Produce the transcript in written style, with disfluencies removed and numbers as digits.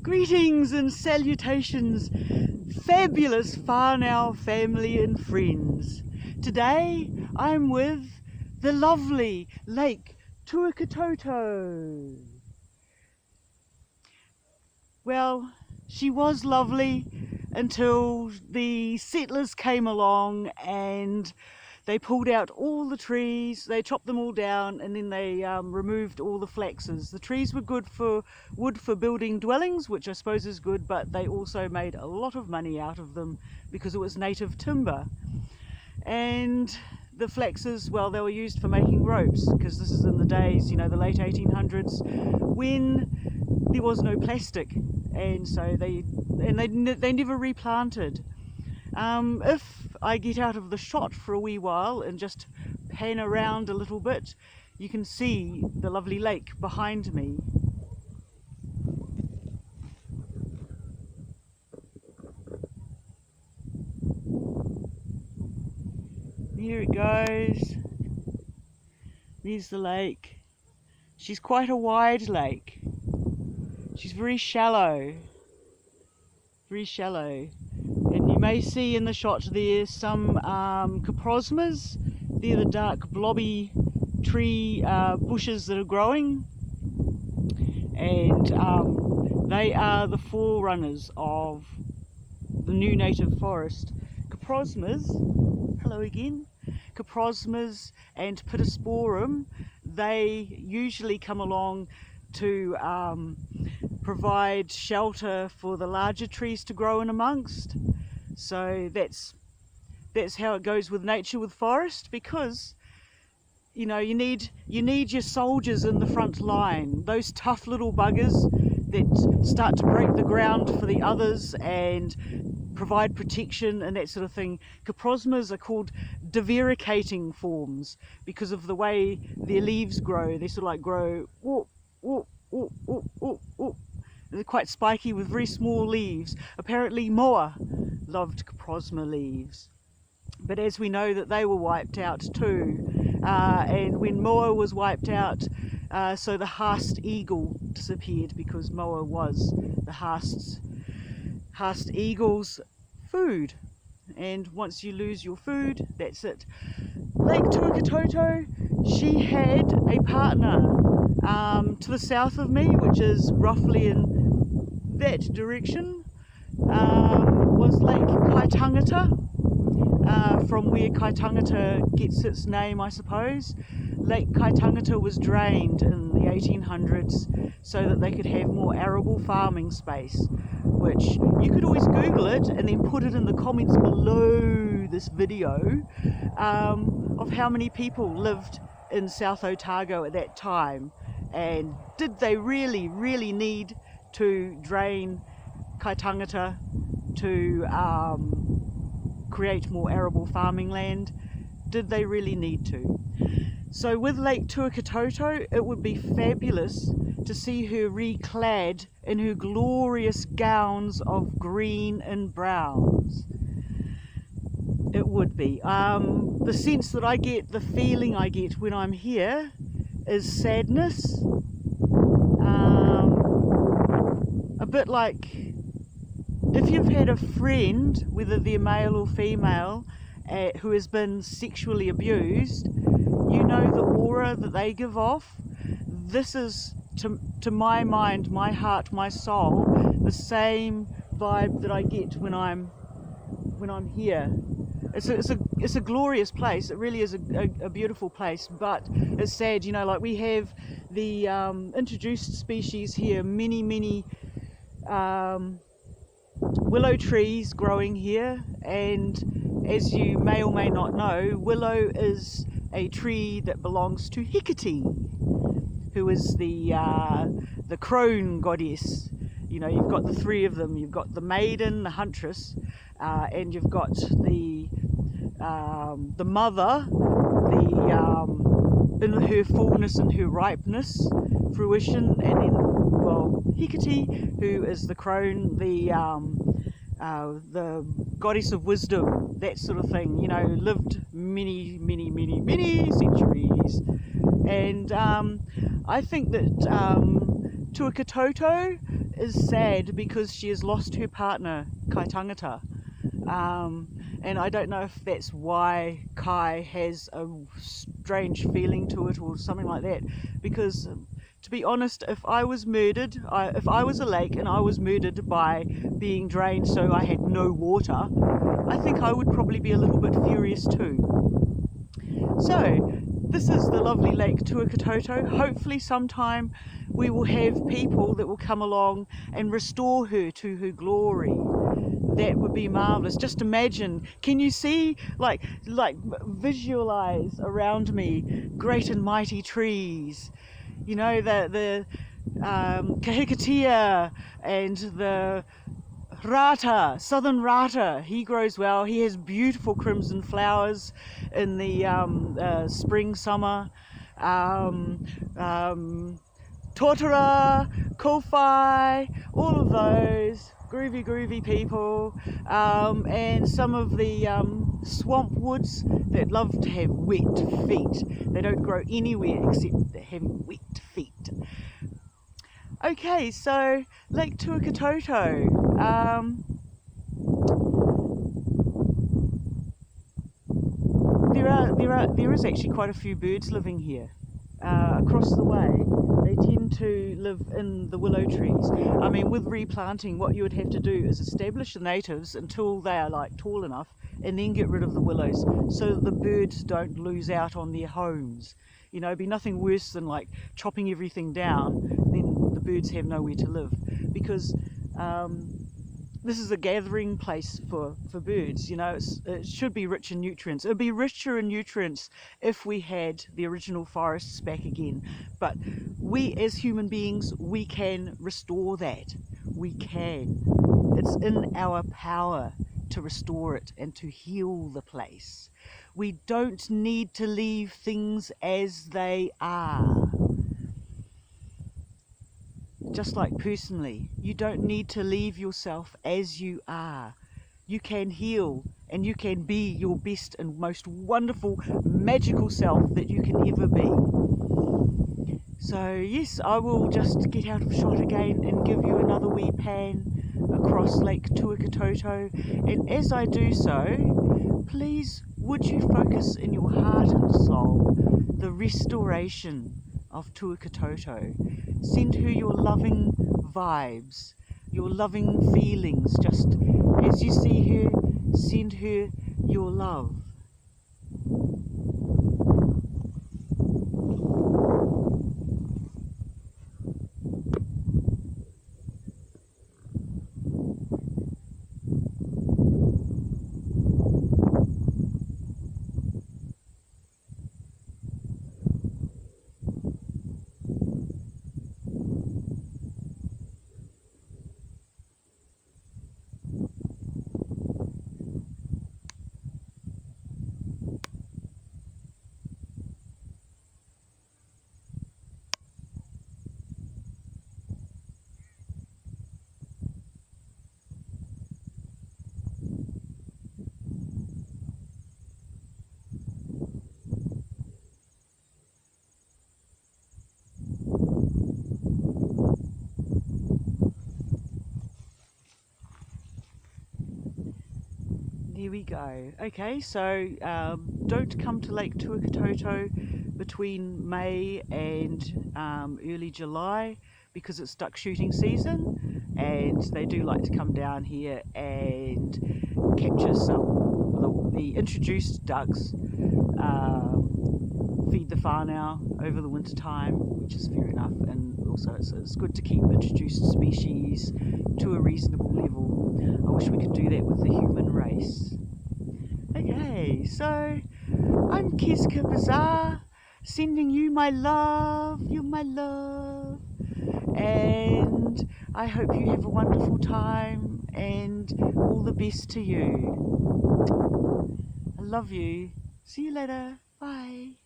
Greetings and salutations, fabulous whānau family and friends. Today I'm with the lovely Lake Tuakitoto. Well, she was lovely until the settlers came along and they pulled out all the trees, they chopped them all down, and then they removed all the flaxes. The trees were good for wood for building dwellings, which I suppose is good, but they also made a lot of money out of them because it was native timber. And the flaxes, well, they were used for making ropes, because this is in the days, you know, the late 1800s, when there was no plastic, and so they never replanted. If I get out of the shot for a wee while and just pan around a little bit, you can see the lovely lake behind me. Here it goes. There's the lake. She's quite a wide lake. She's very shallow. Very shallow. And you may see in the shot there some coprosmas. They're the dark blobby tree bushes that are growing, and they are the forerunners of the new native forest. Coprosmas, hello again, coprosmas and pittosporum, they usually come along to provide shelter for the larger trees to grow in amongst. So that's how it goes with nature, with forest, because you know you need your soldiers in the front line, those tough little buggers that start to break the ground for the others and provide protection and that sort of thing. Coprosmas are called divaricating forms because of the way their leaves grow. They sort of like grow they're quite spiky with very small leaves. Apparently moa loved coprosma leaves, but as we know that they were wiped out too, and when moa was wiped out, so the haast eagle disappeared, because moa was the haast eagle's food, and once you lose your food, that's it. Lake Tuakitoto, she had a partner to the south of me, which is roughly in that direction, was Lake Kaitangata, from where Kaitangata gets its name, I suppose. Lake Kaitangata was drained in the 1800s so that they could have more arable farming space, which you could always Google it and then put it in the comments below this video, of how many people lived in South Otago at that time, and did they really need to drain Kaitangata to create more arable farming land? Did they really need to? So with Lake Tuakitoto, it would be fabulous to see her reclad in her glorious gowns of green and browns. It would be. The sense that I get, the feeling I get when I'm here is sadness. A bit like if you've had a friend, whether they're male or female, who has been sexually abused, you know the aura that they give off. This is, to my mind, my heart, my soul, the same vibe that I get when I'm here. It's a glorious place. It really is a beautiful place, but it's sad, you know, like we have the introduced species here, many willow trees growing here, and as you may or may not know, willow is a tree that belongs to Hecate, who is the crone goddess. You know, you've got the three of them. You've got the maiden, the huntress, and you've got the mother, in her fullness and her ripeness, fruition, and then, well, Hecate, who is the crone, the goddess of wisdom, that sort of thing, you know, lived many centuries. And I think that Tuakitoto is sad because she has lost her partner, Kai Tangata. And I don't know if that's why Kai has a strange feeling to it or something like that, because to be honest, if I was murdered, if I was a lake and I was murdered by being drained so I had no water, I think I would probably be a little bit furious too. So this is the lovely Lake Tuakitoto. Hopefully sometime we will have people that will come along and restore her to her glory. That would be marvelous. Just imagine, can you see, like visualize around me great and mighty trees, you know, the kahikatea and the rata, southern rata. He grows well. He has beautiful crimson flowers in the spring, summer. Totara, kowhai, all of those groovy people, and some of the swamp woods that love to have wet feet. They don't grow anywhere except they're having wet feet. Okay, so Lake Tuakitoto. There is actually quite a few birds living here. Across the way, they tend to live in the willow trees. I mean, with replanting, what you would have to do is establish the natives until they are like tall enough, and then get rid of the willows so that the birds don't lose out on their homes. You know, it'd be nothing worse than like chopping everything down, then the birds have nowhere to live, because this is a gathering place for birds. You know, it should be rich in nutrients. It would be richer in nutrients if we had the original forests back again. But we as human beings, we can restore that. We can. It's in our power to restore it and to heal the place. We don't need to leave things as they are. Just like personally, you don't need to leave yourself as you are. You can heal and you can be your best and most wonderful, magical self that you can ever be. So yes, I will just get out of shot again and give you another wee pan across Lake Tuakitoto. And as I do so, please would you focus in your heart and soul the restoration of Tuakitoto. Send her your loving vibes, your loving feelings. Just as you see her, send her your love. There we go. Okay, so don't come to Lake Tuakitoto between May and early July because it's duck shooting season, and they do like to come down here and capture some of the introduced ducks, feed the whānau over the winter time, which is fair enough, and also it's good to keep introduced species to a reasonable level. I wish we could do that with the human race. Okay, so I'm Kiska Bazaar, sending you my love, you're my love, and I hope you have a wonderful time and all the best to you. I love you. See you later. Bye.